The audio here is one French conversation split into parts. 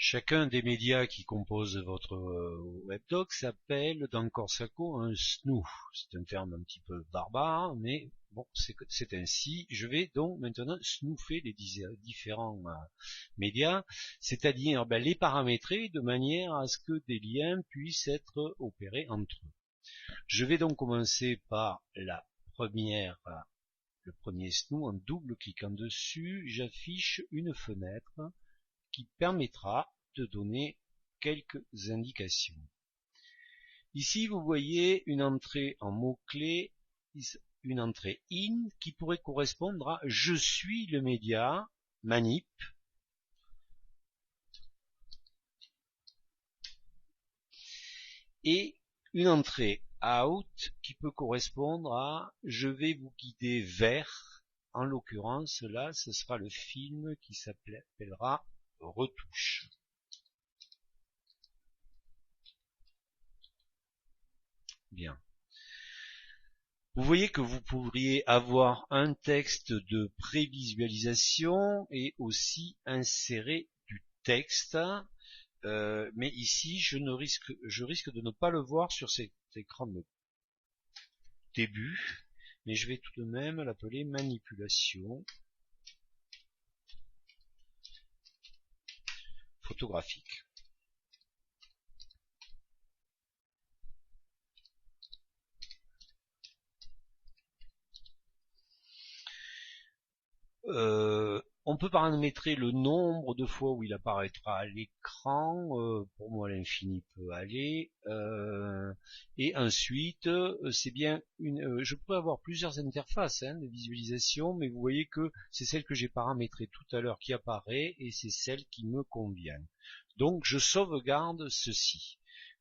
Chacun des médias qui composent votre webdoc s'appelle dans Corsaco un SNOO. C'est un terme un petit peu barbare, mais bon, c'est ainsi. Je vais donc maintenant snoofer les différents médias, c'est-à-dire les paramétrer de manière à ce que des liens puissent être opérés entre eux. Je vais donc commencer par le premier SNOO. En double cliquant dessus, j'affiche une fenêtre qui permettra de donner quelques indications. Ici, vous voyez une entrée en mots-clés, une entrée IN qui pourrait correspondre à je suis le média manip, et une entrée out qui peut correspondre à je vais vous guider vers, en l'occurrence là ce sera le film qui s'appellera Retouche. Bien. Vous voyez que vous pourriez avoir un texte de prévisualisation et aussi insérer du texte, mais ici je risque de ne pas le voir sur cet écran de début, mais je vais tout de même l'appeler manipulation photographique. On peut paramétrer le nombre de fois où il apparaîtra à l'écran, pour moi l'infini peut aller, et ensuite c'est bien je pourrais avoir plusieurs interfaces de visualisation, mais vous voyez que c'est celle que j'ai paramétrée tout à l'heure qui apparaît et c'est celle qui me convient. Donc je sauvegarde ceci.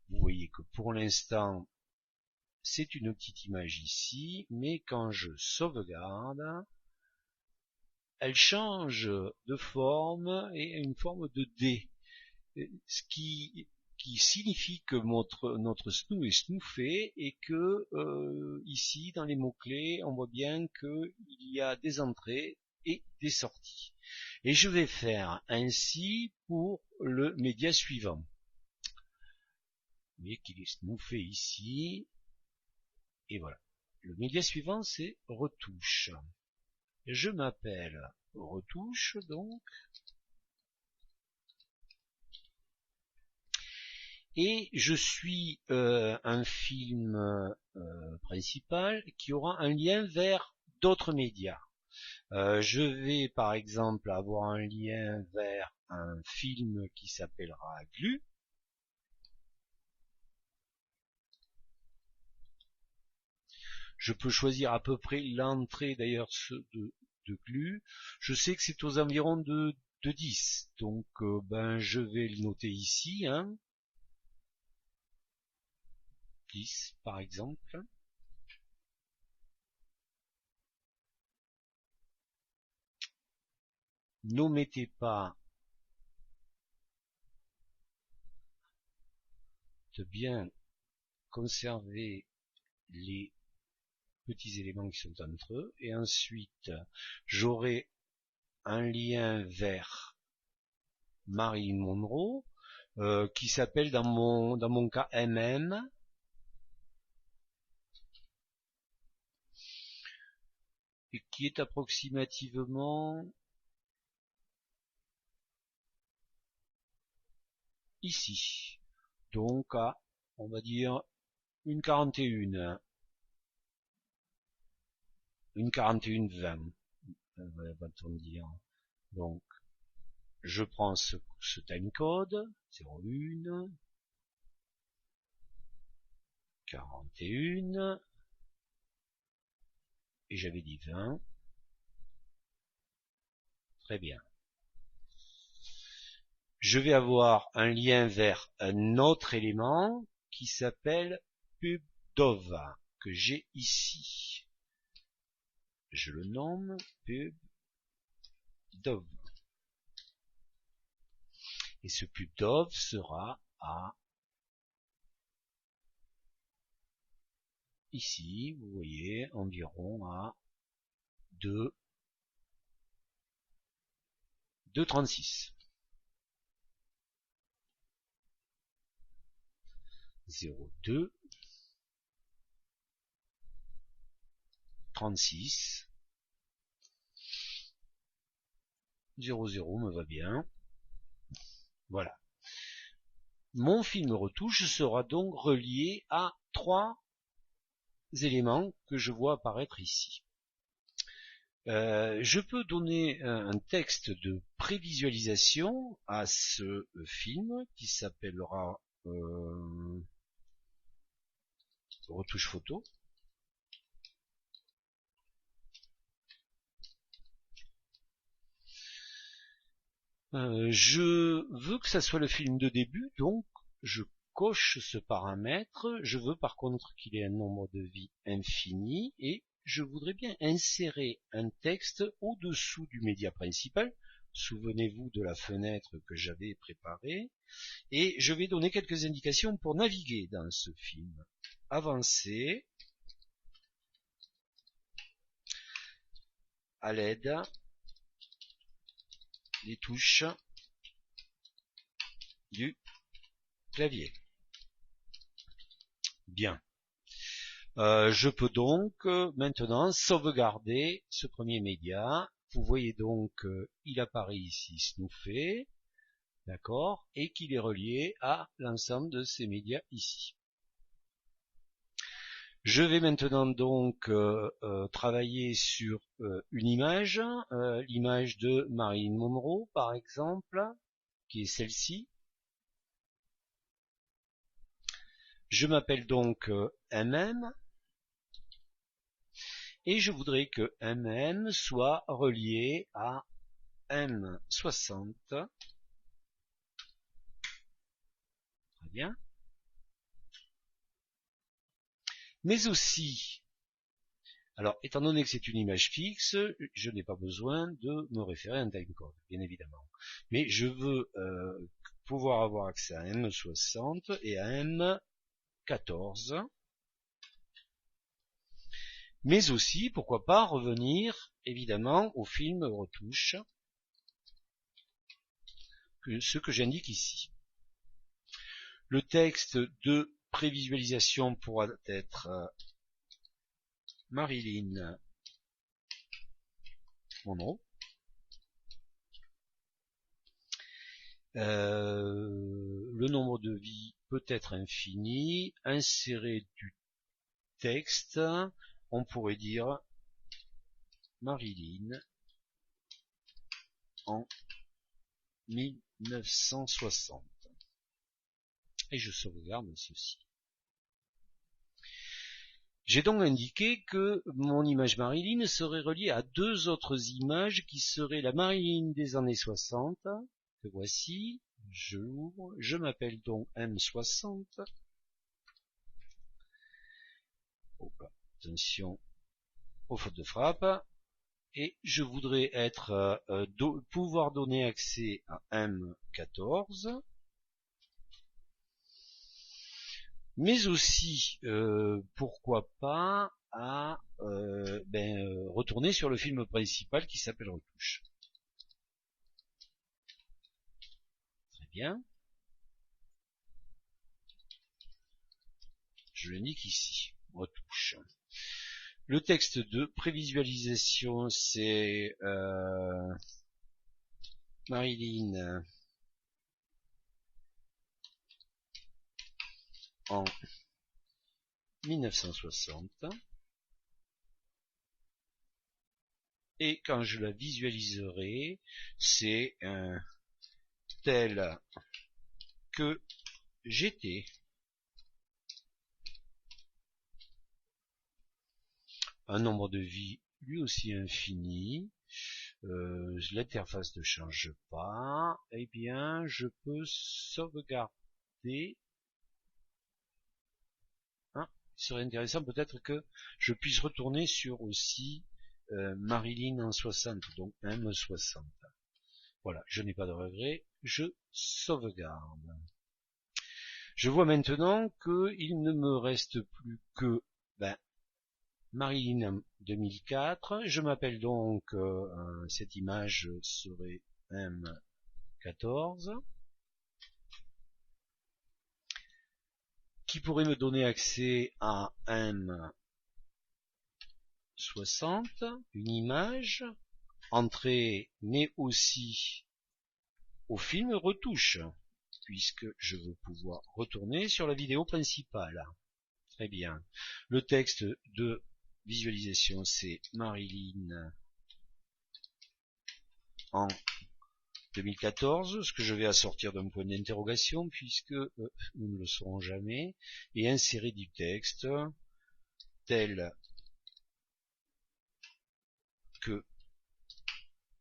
Vous voyez que pour l'instant c'est une petite image ici, mais quand je sauvegarde, elle change de forme et une forme de D, ce qui signifie que notre SNOO est snoofé et que ici dans les mots-clés on voit bien qu'il y a des entrées et des sorties. Et je vais faire ainsi pour le média suivant. Vous voyez qu'il est snoofé ici, et voilà. Le média suivant c'est Retouche. Je m'appelle Retouche donc, et je suis un film principal qui aura un lien vers d'autres médias. Je vais par exemple avoir un lien vers un film qui s'appellera Glu. Je peux choisir à peu près l'entrée d'ailleurs de Glu. Je sais que c'est aux environs de 10, donc je vais le noter ici, 10 par exemple. N'omettez pas de bien conserver les petits éléments qui sont entre eux, et ensuite j'aurai un lien vers Marilyn Monroe qui s'appelle dans mon cas MM, et qui est approximativement ici, donc à on va dire une 41, une 41-20, va-t-on dire. Donc je prends ce timecode 01 41 et j'avais dit 20. Très bien. Je vais avoir un lien vers un autre élément qui s'appelle pubdov, que j'ai ici. Je le nomme pubdov. Et ce pubdov sera à ici, vous voyez, environ à 2,36. 02 36 00 me va bien. Voilà. Mon film retouche sera donc relié à 3 éléments que je vois apparaître ici. Je peux donner un texte de prévisualisation à ce film qui s'appellera retouche photo. Je veux que ça soit le film de début, donc je coche ce paramètre. Je veux par contre qu'il ait un nombre de vies infini et je voudrais bien insérer un texte au-dessous du média principal. Souvenez-vous de la fenêtre que j'avais préparée. Et je vais donner quelques indications pour naviguer dans ce film. Avancer à l'aide des touches du clavier. Bien. Je peux donc maintenant sauvegarder ce premier média. Vous voyez donc il apparaît ici Snoofé, d'accord, et qu'il est relié à l'ensemble de ces médias ici. Je vais maintenant donc travailler sur une image, l'image de Marilyn Monroe par exemple, qui est celle-ci. Je m'appelle donc MM et je voudrais que MM soit relié à M60. Très bien. Mais aussi, alors étant donné que c'est une image fixe, je n'ai pas besoin de me référer à un timecode, bien évidemment. Mais je veux pouvoir avoir accès à M60 et à M14. Mais aussi, pourquoi pas, revenir évidemment au film retouche, ce que j'indique ici. Le texte de prévisualisation pourra être Marilyn Monroe. Le nombre de vies peut être infini. Insérer du texte, on pourrait dire Marilyn en 1960. Et je sauvegarde ceci. J'ai donc indiqué que mon image Marilyn serait reliée à 2 autres images qui seraient la Marilyn des années 60, que voici, je l'ouvre, je m'appelle donc M60. Opa, attention aux fautes de frappe. Et je voudrais être pouvoir donner accès à M14. Mais aussi, pourquoi pas, à retourner sur le film principal qui s'appelle Retouche. Très bien. Je l'indique ici, Retouche. Le texte de prévisualisation, c'est Marilyn en 1960. Et quand je la visualiserai, c'est tel que j'étais. Un nombre de vies lui aussi infini. L'interface ne change pas. Eh bien, je peux sauvegarder. Il serait intéressant peut-être que je puisse retourner sur aussi Marilyn en 60, donc M60. Voilà, je n'ai pas de regret, je sauvegarde. Je vois maintenant qu'il ne me reste plus que Marilyn 2004. Je m'appelle donc, cette image serait M14. qui pourrait me donner accès à M60, une image, entrée, mais aussi au film retouche, puisque je veux pouvoir retourner sur la vidéo principale. Très bien. Le texte de visualisation, c'est Marilyn en 2014, ce que je vais assortir d'un point d'interrogation, puisque nous ne le saurons jamais, et insérer du texte tel que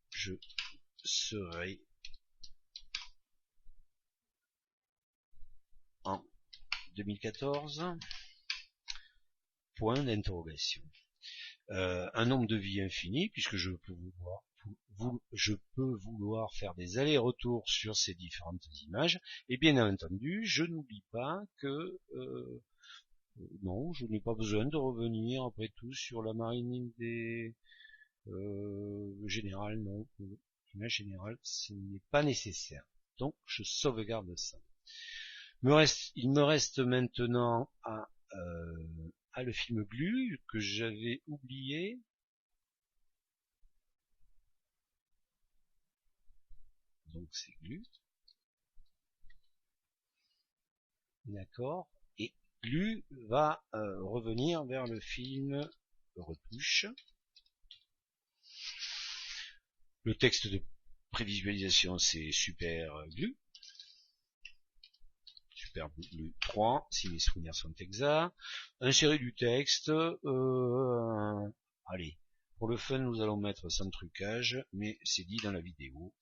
je serai en 2014, point d'interrogation. Un nombre de vie infini, puisque je peux vouloir faire des allers-retours sur ces différentes images, et bien entendu, je n'oublie pas que non, je n'ai pas besoin de revenir après tout sur la marine des générale, non, l'image générale, ce n'est pas nécessaire. Donc je sauvegarde ça. Il me reste maintenant à le film Glu que j'avais oublié. Donc c'est Glu. D'accord. Et Glu va revenir vers le film retouche. Le texte de prévisualisation, c'est Super Glu. Super Glu 3, si mes souvenirs sont exacts. Insérer du texte. Allez, pour le fun, nous allons mettre sans trucage, mais c'est dit dans la vidéo.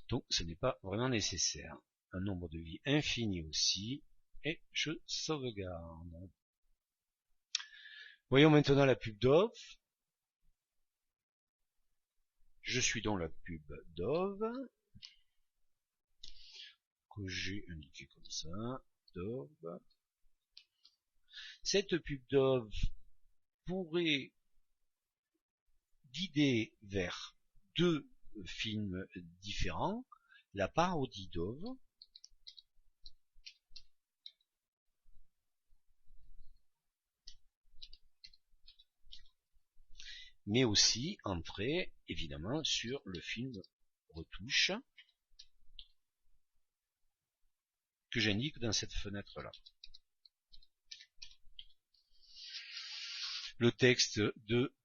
Donc, ce n'est pas vraiment nécessaire. Un nombre de vie infini aussi. Et je sauvegarde. Voyons maintenant la pub Dove. Je suis dans la pub Dove, que j'ai indiqué comme ça, Dove. Cette pub Dove pourrait guider vers deux films différents, la parodie Dove, mais aussi entrer évidemment sur le film retouche que j'indique dans cette fenêtre là. Le texte de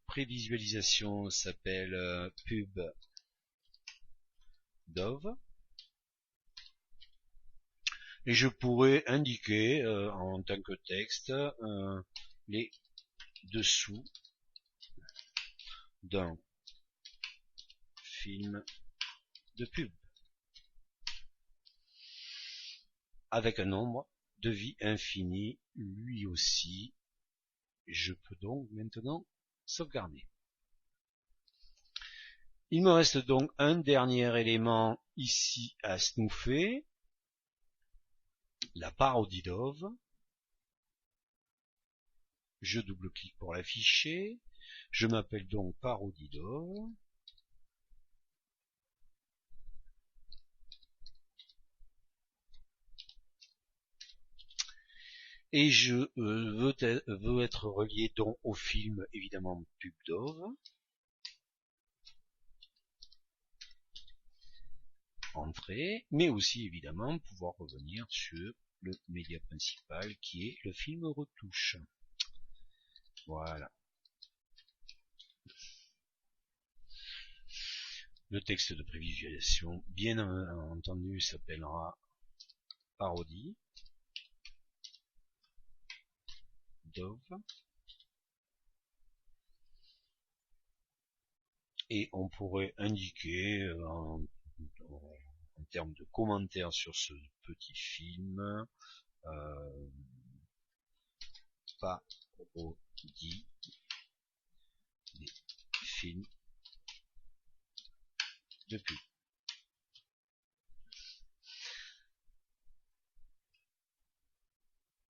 prévisualisation s'appelle pub Dove et je pourrais indiquer en tant que texte les dessous d'un film de pub avec un nombre de vie infini lui aussi. Je peux donc maintenant sauvegarder. Il me reste donc un dernier élément ici à snoofer, la parodie Dove. Je double-clique pour l'afficher. Je m'appelle donc parodie Dove. Et je veux être relié donc au film évidemment pub Dove. Entrée, mais aussi évidemment pouvoir revenir sur le média principal qui est le film retouche. Voilà. Le texte de prévisualisation, bien entendu, s'appellera parodie Dove. Et on pourrait indiquer en termes de commentaires sur ce petit film, parodie des films de pub.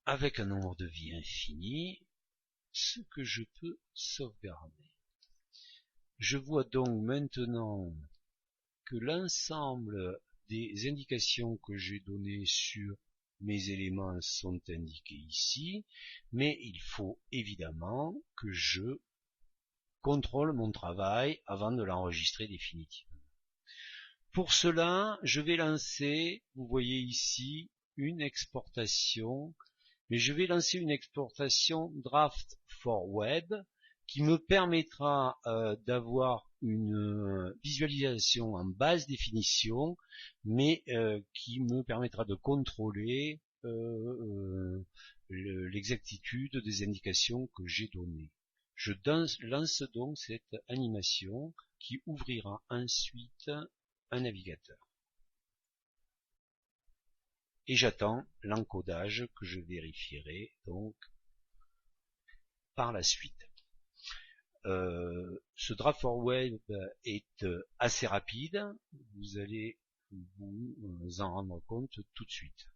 Avec un nombre de vie infini, ce que je peux sauvegarder. Je vois donc maintenant que l'ensemble des indications que j'ai données sur mes éléments sont indiqués ici, mais il faut évidemment que je contrôle mon travail avant de l'enregistrer définitivement. Pour cela, je vais lancer, vous voyez ici, une exportation, mais je vais lancer une exportation Draft for Web qui me permettra d'avoir une visualisation en basse définition, mais qui me permettra de contrôler l'exactitude des indications que j'ai données. Je lance donc cette animation qui ouvrira ensuite un navigateur. Et j'attends l'encodage que je vérifierai donc par la suite. Ce Draft for Web est assez rapide, vous allez vous en rendre compte tout de suite.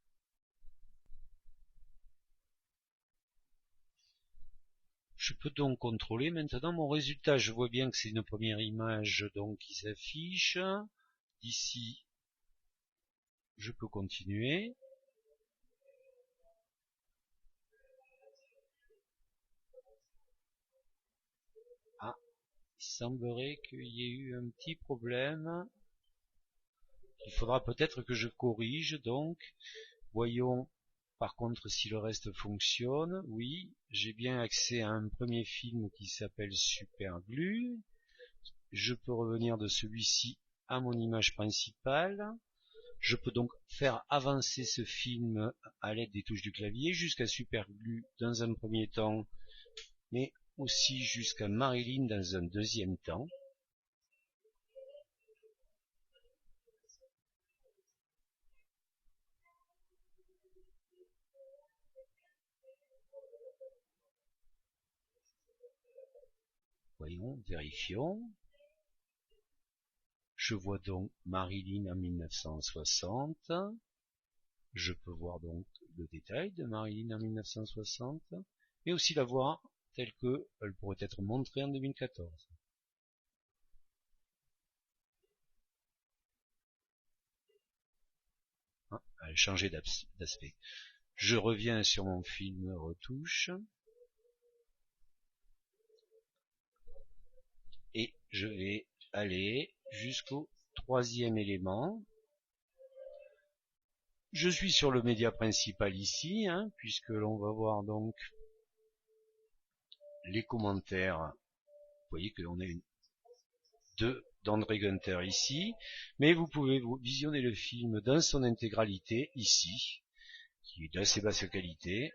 Je peux donc contrôler maintenant mon résultat. Je vois bien que c'est une première image donc qui s'affiche. Ici, je peux continuer. Ah, il semblerait qu'il y ait eu un petit problème. Il faudra peut-être que je corrige donc. Voyons par contre si le reste fonctionne. Oui, j'ai bien accès à un premier film qui s'appelle Superglue. Je peux revenir de celui-ci à mon image principale. Je peux donc faire avancer ce film à l'aide des touches du clavier jusqu'à Superglue dans un premier temps, mais aussi jusqu'à Marilyn dans un deuxième temps. Voyons, vérifions. Je vois donc Marilyn en 1960. Je peux voir donc le détail de Marilyn en 1960, mais aussi la voir telle qu'elle pourrait être montrée en 2014. Ah, elle a changé d'aspect. Je reviens sur mon film retouche. Et je vais aller jusqu'au troisième élément. Je suis sur le média principal ici, puisque l'on va voir donc les commentaires. Vous voyez que l'on a deux d'André Gunter ici, mais vous pouvez visionner le film dans son intégralité ici, qui est d'assez basse qualité,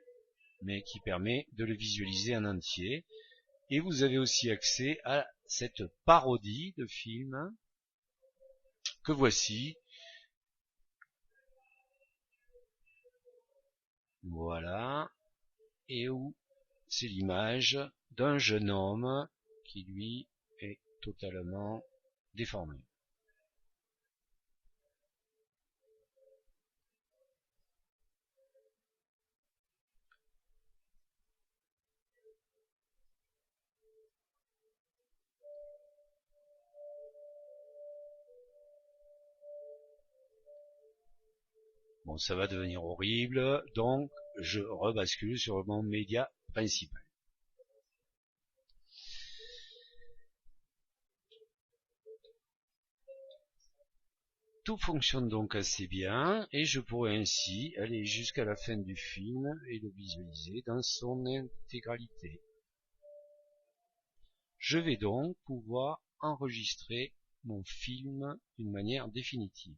mais qui permet de le visualiser en entier. Et vous avez aussi accès à cette parodie de film que voici. Voilà. Et où c'est l'image d'un jeune homme qui lui est totalement déformé. Bon, ça va devenir horrible, donc je rebascule sur mon média principal. Tout fonctionne donc assez bien et je pourrais ainsi aller jusqu'à la fin du film et le visualiser dans son intégralité. Je vais donc pouvoir enregistrer mon film d'une manière définitive.